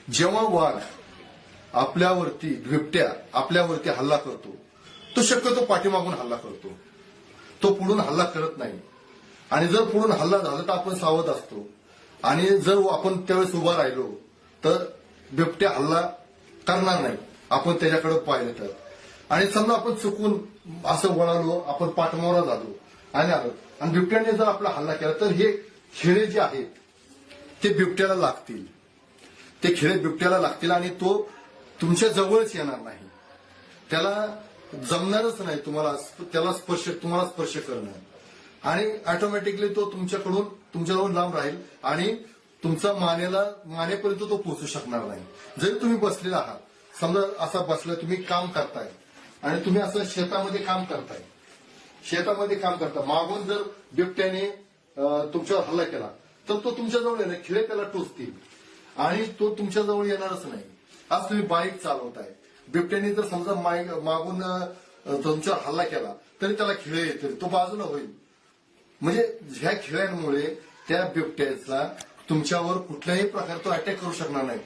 जेव्हा वाघ आपल्यावरती बिबट्या आपल्यावरती हल्ला करतो तो शक्यतो पाठीमागून हल्ला करतो, तो पुढून हल्ला करत नाही. आणि जर पुढून हल्ला झाला तर आपण सावध असतो आणि जर आपण त्यावेळेस उभा राहिलो तर बिबट्या हल्ला करणार नाही आपण त्याच्याकडे पाहिलं तर. आणि समजा आपण चुकून असं वळालो, आपण पाठमोरा झालो आणि आलो आणि बिबट्याने जर आपला हल्ला केला तर हे खिळे जे आहेत ते बिबट्याला लागतील, ते खिळे बिबट्याला लागतील आणि तो तुमच्या जवळच येणार नाही, त्याला जमणारच नाही तुम्हाला स्पर्श करणं आणि ऑटोमॅटिकली तो तुमच्याजवळ लांब राहील आणि तुमचा मानेपर्यंत तो पोहोचू शकणार नाही. जरी तुम्ही बसलेला आहात, समजा असा बसला, तुम्ही काम करताय आणि तुम्ही असं शेतामध्ये काम करता, मागून जर बिबट्याने तुमच्यावर हल्ला केला तर तो तुमच्याजवळ येणार, खिळे त्याला टोचतील आणि तो तुमच्याजवळ येणारच नाही. आज तुम्ही बाईक चालवताय, बिबट्याने जर समजा मागून तुमच्यावर हल्ला केला तरी त्याला खिळे येतील, तो बाजूला होईल. म्हणजे ह्या खिळ्यांमुळे त्या बिबट्याचा तुमच्यावर कुठल्याही प्रकारचा अटॅक करू शकणार नाही.